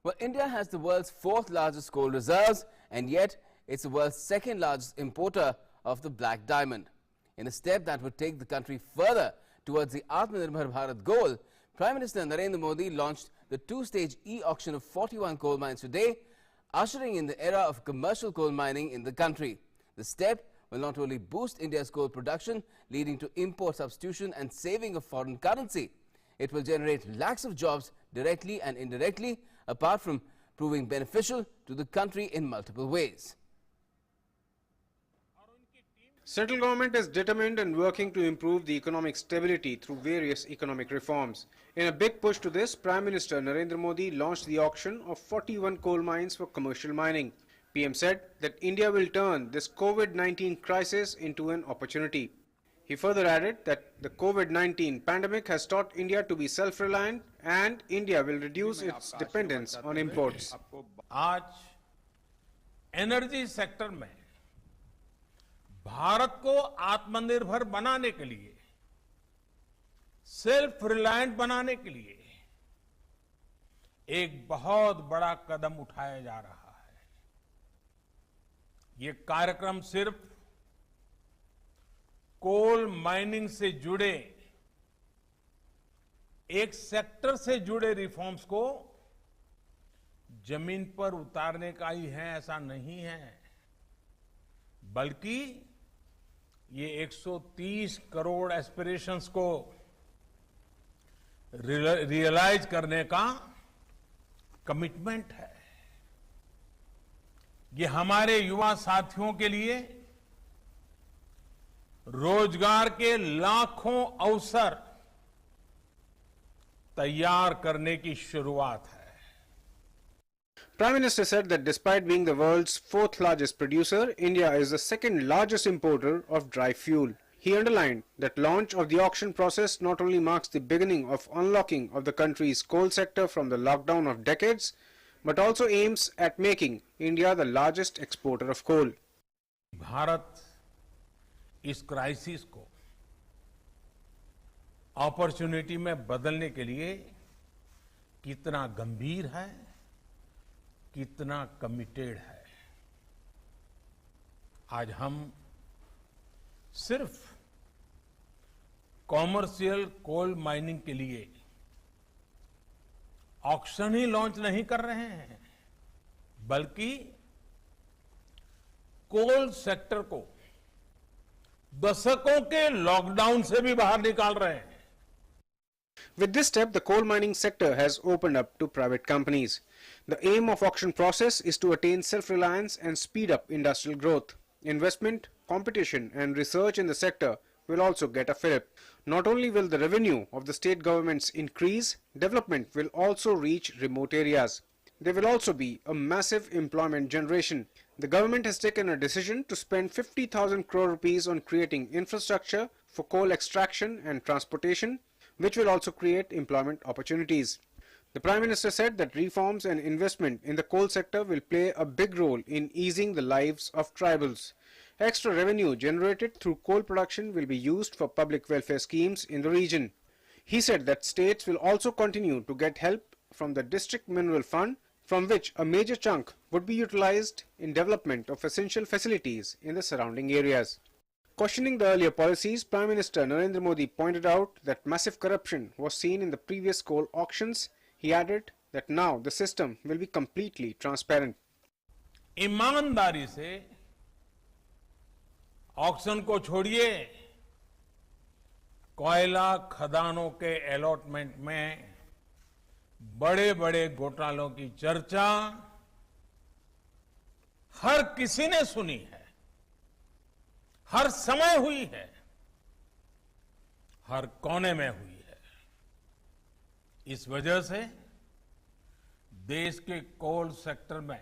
Well, India has the world's fourth largest coal reserves, and yet it's the world's second largest importer of the black diamond. In a step that would take the country further towards the Atmanirbhar Bharat goal, Prime Minister Narendra Modi launched the two-stage e-auction of 41 coal mines today, ushering in the era of commercial coal mining in the country. The step will not only boost India's coal production, leading to import substitution and saving of foreign currency. It will generate lakhs of jobs directly and indirectly, apart from proving beneficial to the country in multiple ways. Central government is determined and working to improve the economic stability through various economic reforms. In a big push to this, Prime Minister Narendra Modi launched the auction of 41 coal mines for commercial mining. PM said that India will turn this COVID-19 crisis into an opportunity. He further added that the COVID-19 pandemic has taught India to be self-reliant and India will reduce its dependence on imports. आज energy sector में भारत को आत्मनिर्भर बनाने के लिए, self reliant बनाने के लिए एक बहुत बड़ा कदम उठाया जा रहा है। ये कार्यक्रम सिर्फ कोल माइनिंग से जुड़े एक सेक्टर से जुड़े रिफॉर्म्स को जमीन पर उतारने का ही है ऐसा नहीं है, बल्कि ये 130 करोड़ एस्पिरेशंस को रियलाइज करने का कमिटमेंट है। ये हमारे युवा साथियों के लिए रोजगार के लाखों अवसर तैयार करने की शुरुआत है। Prime Minister said that despite being the world's fourth largest producer, India is the second largest importer of dry fuel. He underlined that launch of the auction process not only marks the beginning of unlocking of the country's coal sector from the lockdown of decades, but also aims at making India the largest exporter of coal. Bharat इस crisis को opportunity में बदलने के लिए कितना गंभीर है, कितना कमिटेड है। आज हम सिर्फ कॉमर्शियल कोल माइनिंग के लिए ऑक्शन ही लॉन्च नहीं कर रहे हैं, बल्कि कोल सेक्टर को दशकों के लॉकडाउन से भी बाहर निकाल रहे हैं। With this step, the coal mining sector has opened up to private companies. The aim of auction process is to attain self-reliance and speed up industrial growth. Investment, competition and research in the sector will also get a fillip. Not only will the revenue of the state governments increase, development will also reach remote areas. There will also be a massive employment generation. The government has taken a decision to spend 50,000 crore rupees on creating infrastructure for coal extraction and transportation, which will also create employment opportunities. The Prime Minister said that reforms and investment in the coal sector will play a big role in easing the lives of tribals. Extra revenue generated through coal production will be used for public welfare schemes in the region. He said that states will also continue to get help from the District Mineral Fund, from which a major chunk would be utilized in development of essential facilities in the surrounding areas. Questioning the earlier policies, Prime Minister Narendra Modi pointed out that massive corruption was seen in the previous coal auctions. He added that now the system will be completely transparent. ईमानदारी से auction को छोड़िए, कोयला खदानों के allotment में बड़े बड़े घोटालों की चर्चा हर किसी ने सुनी है, हर समय हुई है, हर कोने में हुई है। इस वजह से देश के कोल सेक्टर में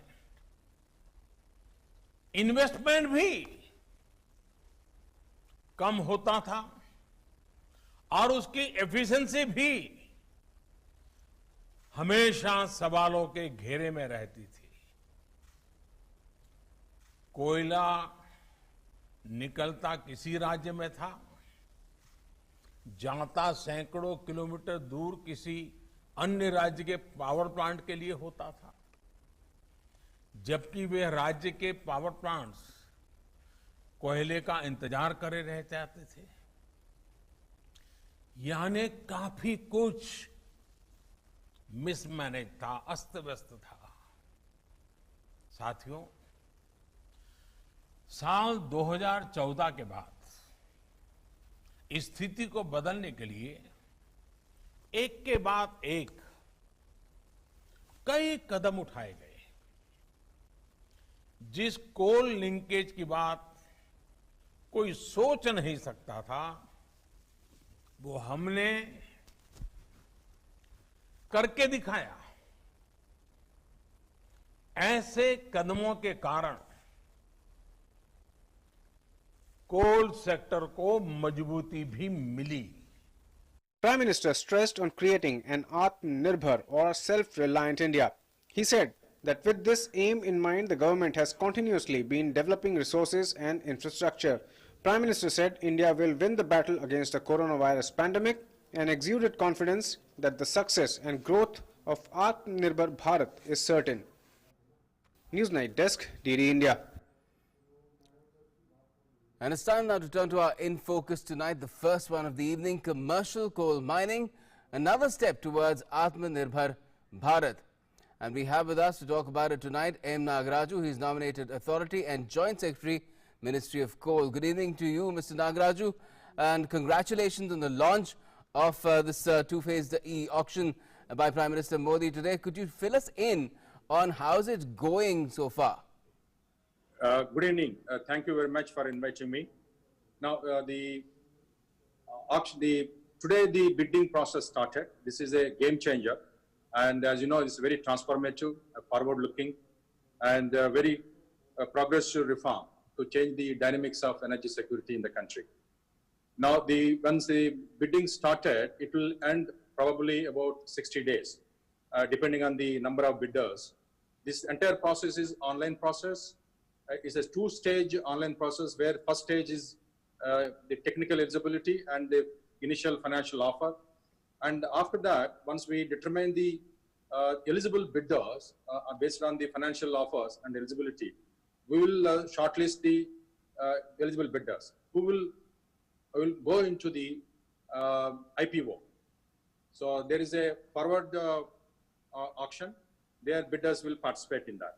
इन्वेस्टमेंट भी कम होता था और उसकी एफिशिएंसी भी हमेशा सवालों के घेरे में रहती थी। कोयला निकलता किसी राज्य में था, जाता सैकड़ों किलोमीटर दूर किसी अन्य राज्य के पावर प्लांट के लिए होता था। जबकि वे राज्य के पावर प्लांट्स कोयले का इंतजार करे रह जाते थे। यानी काफी कुछ मिसमैनेज था, अस्त व्यस्त था। साथियों, साल 2014 के बाद इस स्थिति को बदलने के लिए एक के बाद एक कई कदम उठाए गए। जिस कोल लिंकेज की बात कोई सोच नहीं सकता था, वो हमने करके दिखाया। ऐसे कदमों के कारण कोल सेक्टर को मजबूती भी मिली। Prime Minister stressed on creating an Atmanirbhar or self-reliant India. He said that with this aim in mind, the government has continuously been developing resources and infrastructure. Prime Minister said India will win the battle against the coronavirus pandemic and exuded confidence that the success and growth of Atmanirbhar Bharat is certain. Newsnight Desk, DD India. And it's time now to turn to our In Focus tonight, the first one of the evening, commercial coal mining, another step towards Atmanirbhar Bharat. And we have with us to talk about it tonight M. Nagaraju. He is nominated authority and Joint Secretary, Ministry of Coal. Good evening to you, Mr. Nagaraju, and congratulations on the launch of this two-phased e-auction by Prime Minister Modi today. Could you fill us in on how's it going so far? Good evening. Thank you very much for inviting me. Now, today the bidding process started. This is a game changer, and as you know, it's very transformative, forward-looking, and very progressive reform to change the dynamics of energy security in the country. Now, once the bidding started, it will end probably about 60 days, depending on the number of bidders. This entire process is online process. It's a two-stage online process where first stage is the technical eligibility and the initial financial offer. And after that, once we determine the eligible bidders based on the financial offers and eligibility, we will shortlist the eligible bidders who will go into the IPO. So there is a forward auction. Their bidders will participate in that.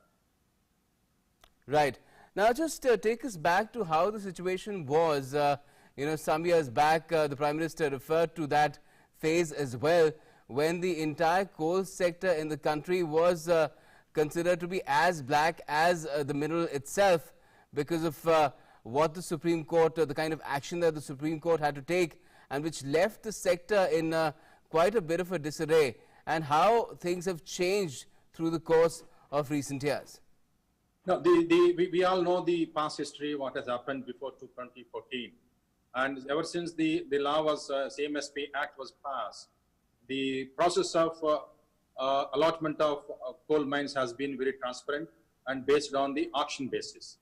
Right. Now, just take us back to how the situation was. Some years back, the Prime Minister referred to that phase as well, when the entire coal sector in the country was considered to be as black as the mineral itself because of what the Supreme Court, the kind of action that the Supreme Court had to take, and which left the sector in quite a bit of a disarray, and how things have changed through the course of recent years. No, we all know the past history, what has happened before 2014. And ever since the law was, CMSP Act was passed, the process of allotment of coal mines has been very transparent and based on the auction basis.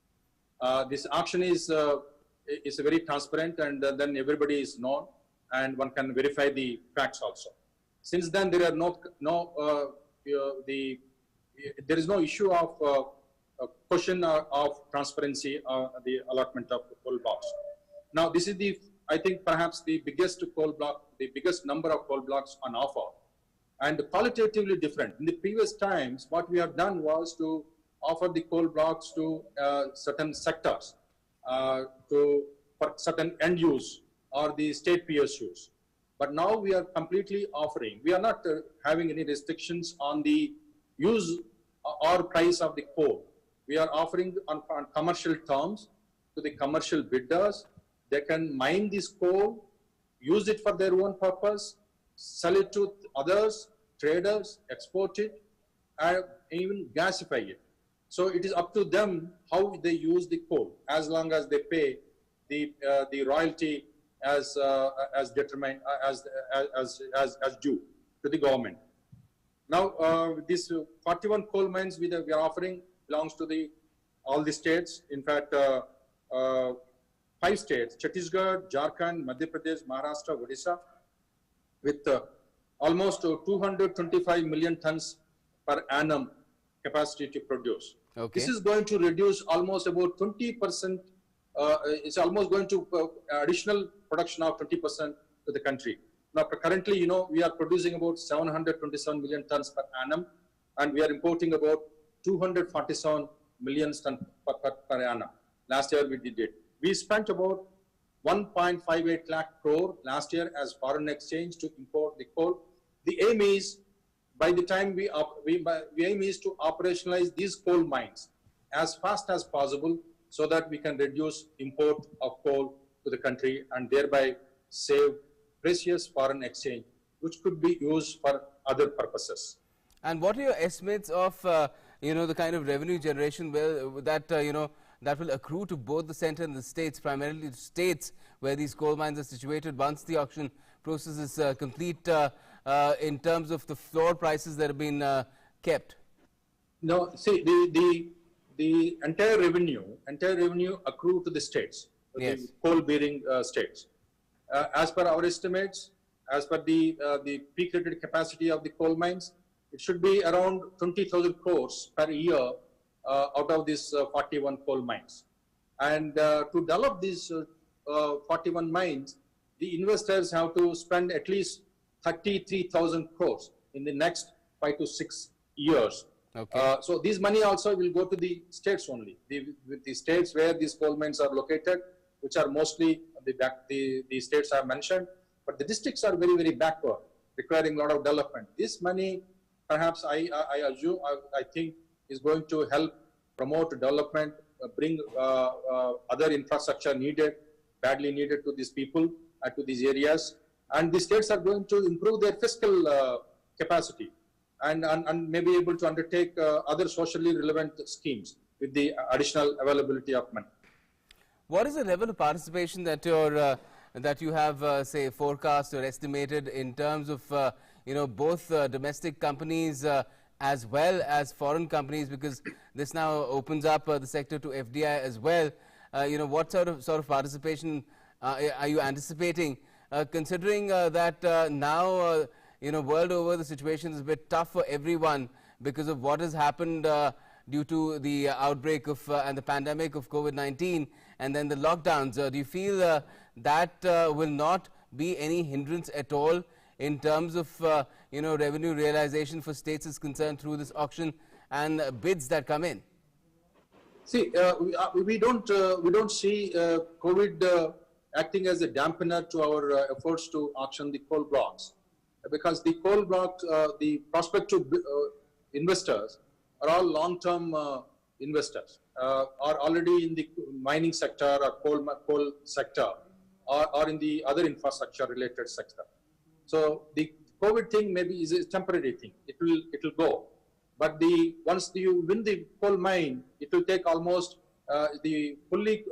This auction is very transparent, and then everybody is known and one can verify the facts also. Since then, there are there is no issue of question of transparency the allotment of coal blocks. Now, this is I think perhaps the biggest coal block, the biggest number of coal blocks on offer, and qualitatively different. In the previous times, what we have done was to offer the coal blocks to certain sectors, for certain end use or the state PSUs. But now we are completely offering, we are not having any restrictions on the use or price of the coal. We are offering on commercial terms to the commercial bidders. They can mine this coal, use it for their own purpose, sell it to others, traders, export it, and even gasify it. So it is up to them how they use the coal, as long as they pay the royalty as determined as due to the government. Now, these 41 coal mines we are offering belongs to all the states. In fact, 5 states: Chhattisgarh, Jharkhand, Madhya Pradesh, Maharashtra, Odisha, with almost 225 million tons per annum capacity to produce. Okay. This is going to reduce almost about 20%. It's almost going to additional production of 20% to the country. Now, currently, we are producing about 727 million tons per annum, and we are importing about 247 million tons per annum. Last year we did it. We spent about 1.58 lakh crore last year as foreign exchange to import the coal. The aim is, by the time we aim is to operationalize these coal mines as fast as possible so that we can reduce import of coal to the country and thereby save precious foreign exchange, which could be used for other purposes. And what are your estimates of, the kind of revenue generation that will accrue to both the centre and the states, primarily to states where these coal mines are situated once the auction process is complete, in terms of the floor prices that have been kept? No, see, the entire revenue accrue to the states, yes. the coal-bearing states. As per our estimates, as per the peak rated capacity of the coal mines, it should be around 20,000 crores per year out of these 41 coal mines. And to develop these 41 mines, the investors have to spend at least 33,000 crores in the next 5 to 6 years. Okay. So these money also will go to the states only, the states where these coal mines are located, which are mostly the states I have mentioned, but the districts are very, very backward, requiring a lot of development. This money, perhaps I think, is going to help promote development, bring other infrastructure badly needed to these people, to these areas, and the states are going to improve their fiscal capacity and may be able to undertake other socially relevant schemes with the additional availability of money. What is the level of participation that you have, say, forecast or estimated in terms of, both domestic companies as well as foreign companies, because this now opens up the sector to FDI as well? What sort of participation are you anticipating, considering that now, world over, the situation is a bit tough for everyone because of what has happened due to the outbreak of and the pandemic of COVID-19 and then the lockdowns. Do you feel that will not be any hindrance at all in terms of revenue realization for states is concerned through this auction and bids that come in? See, we don't see COVID acting as a dampener to our efforts to auction the coal blocks, because the coal blocks, the prospective investors are all long-term investors, are already in the mining sector or coal sector, or in the other infrastructure related sector. So the COVID thing maybe is a temporary thing. It will go, but once you win the coal mine, it will take almost the fully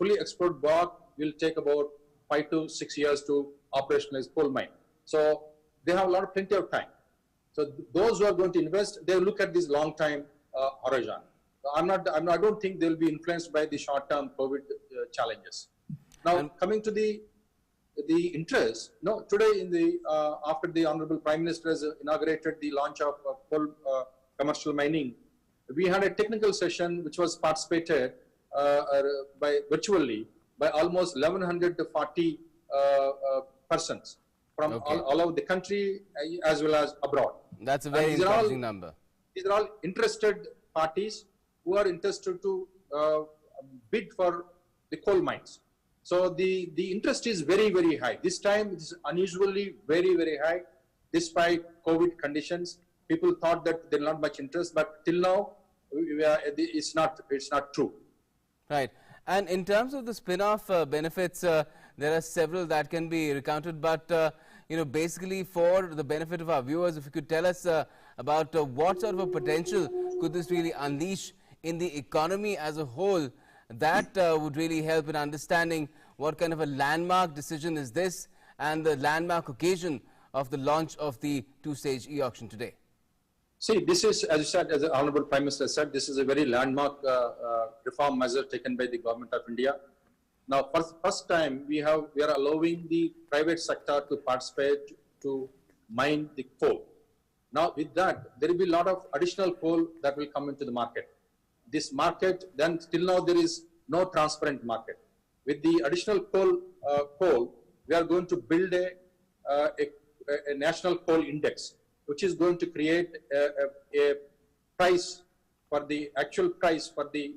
explored block will take about 5 to 6 years to operationalize coal mine. So they have plenty of time. So those who are going to invest, they look at this long time horizon. I don't think they'll be influenced by the short-term COVID challenges. Now, coming to the interest, today after the Honorable Prime Minister has inaugurated the launch of coal commercial mining, we had a technical session which was participated virtually by almost 1,140 persons from all over the country as well as abroad. That's a very encouraging number. These are all interested parties who are interested to bid for the coal mines. So the interest is very, very high. This time it is unusually very, very high, despite COVID conditions. People thought that there's not much interest, but till now it's not true. Right. And in terms of the spin-off benefits, there are several that can be recounted, but basically for the benefit of our viewers, if you could tell us about what sort of a potential could this really unleash in the economy as a whole, that would really help in understanding what kind of a landmark decision is this and the landmark occasion of the launch of the two-stage e-auction today. See, this is, as you said, as the Honorable Prime Minister said, this is a very landmark reform measure taken by the Government of India. Now, for the first time, we are allowing the private sector to participate to mine the coal. Now, with that, there will be a lot of additional coal that will come into the market. this market, then till now there is no transparent market. With the additional coal, we are going to build a national coal index, which is going to create a price for the actual price for the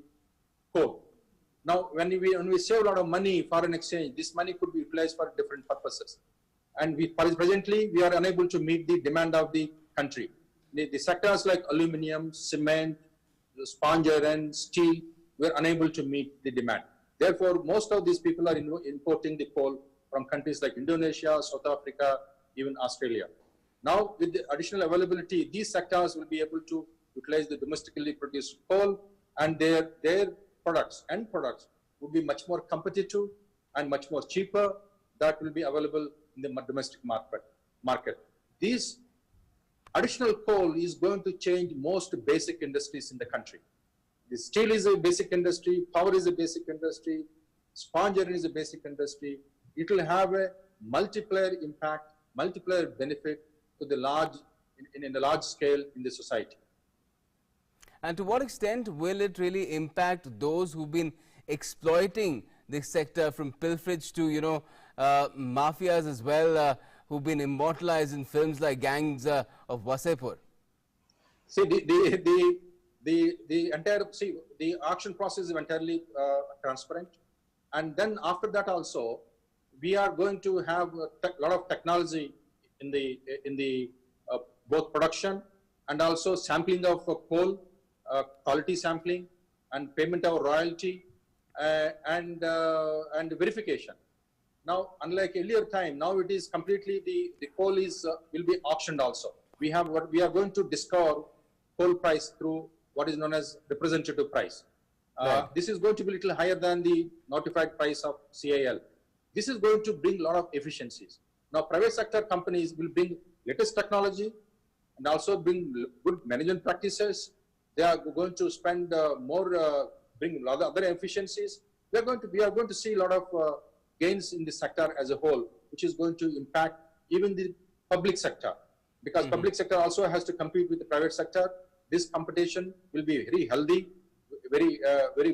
coal. Now, when we save a lot of money, foreign exchange, this money could be utilized for different purposes. And presently, we are unable to meet the demand of the country. The sectors like aluminum, cement, sponge iron, steel, we are unable to meet the demand. Therefore, most of these people are importing the coal from countries like Indonesia, South Africa, even Australia. Now, with the additional availability, these sectors will be able to utilize the domestically produced coal, and their end products would be much more competitive and much more cheaper. That will be available in the domestic market. These additional coal is going to change most basic industries in the country. The steel is a basic industry, power is a basic industry, sponge iron is a basic industry. It will have a multiplier impact, multiplier benefit to the large, in the large scale in the society. And to what extent will it really impact those who've been exploiting this sector, from pilferage to, mafias as well, who've been immortalized in films like Gangs of Wasseypur? See, the auction process is entirely transparent, and then after that also, we are going to have a lot of technology in the both production and also sampling of coal, quality sampling, and payment of royalty, and verification. Now, unlike earlier time, now it is completely the coal will be auctioned also. We are going to discover coal price through what is known as representative price. Right. This is going to be a little higher than the notified price of CIL. This is going to bring a lot of efficiencies. Now, private sector companies will bring latest technology and also bring good management practices. They are going to spend bring a lot of other efficiencies. We are going to see a lot of gains in the sector as a whole, which is going to impact even the public sector, because public sector also has to compete with the private sector. This competition will be very healthy, very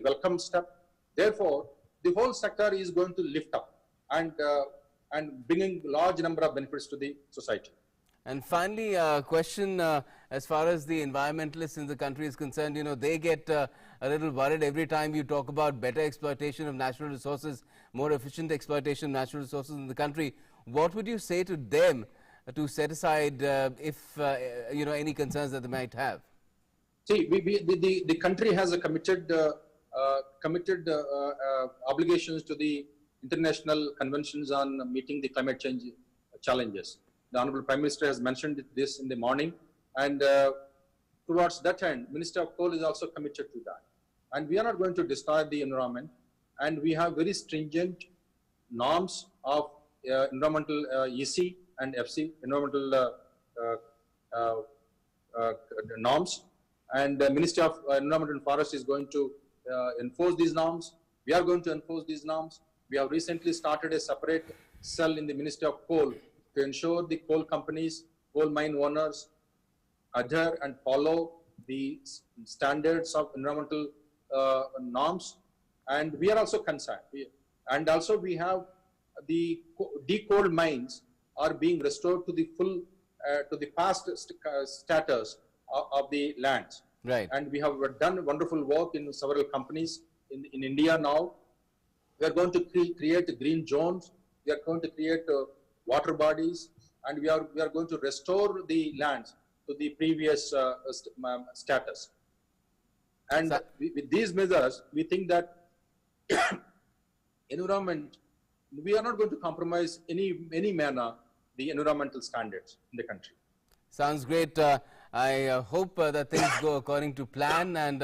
welcome step. Therefore, the whole sector is going to lift up and bringing large number of benefits to the society. And finally, a question as far as the environmentalists in the country is concerned, they get a little worried every time you talk about better exploitation of natural resources, more efficient exploitation of natural resources in the country. What would you say to them to set aside if, any concerns that they might have? See, the country has a committed obligations to the international conventions on meeting the climate change challenges. The Honorable Prime Minister has mentioned this in the morning, and towards that end, Minister of Coal is also committed to that. And we are not going to destroy the environment, and we have very stringent norms of environmental EC and FC, environmental norms. And the Ministry of Environment and Forest is going to enforce these norms. We are going to enforce these norms. We have recently started a separate cell in the Ministry of Coal to ensure the coal companies, coal mine owners adhere and follow the standards of environmental norms. And we are also concerned. We have the de-coal mines are being restored to the full, to the past status of the lands. Right. And we have done wonderful work in several companies in India now. We are going to create green zones. We are going to create water bodies, and we are going to restore the lands to the previous status. And with these measures, we think that environment, we are not going to compromise any manner the environmental standards in the country. Sounds great. I hope that things go according to plan, and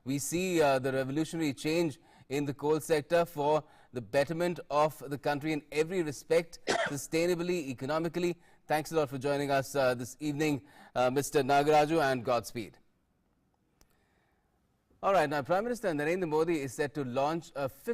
we see the revolutionary change in the coal sector for the betterment of the country in every respect, sustainably, economically. Thanks a lot for joining us this evening, Mr. Nagaraju, and Godspeed. All right, now Prime Minister Narendra Modi is set to launch a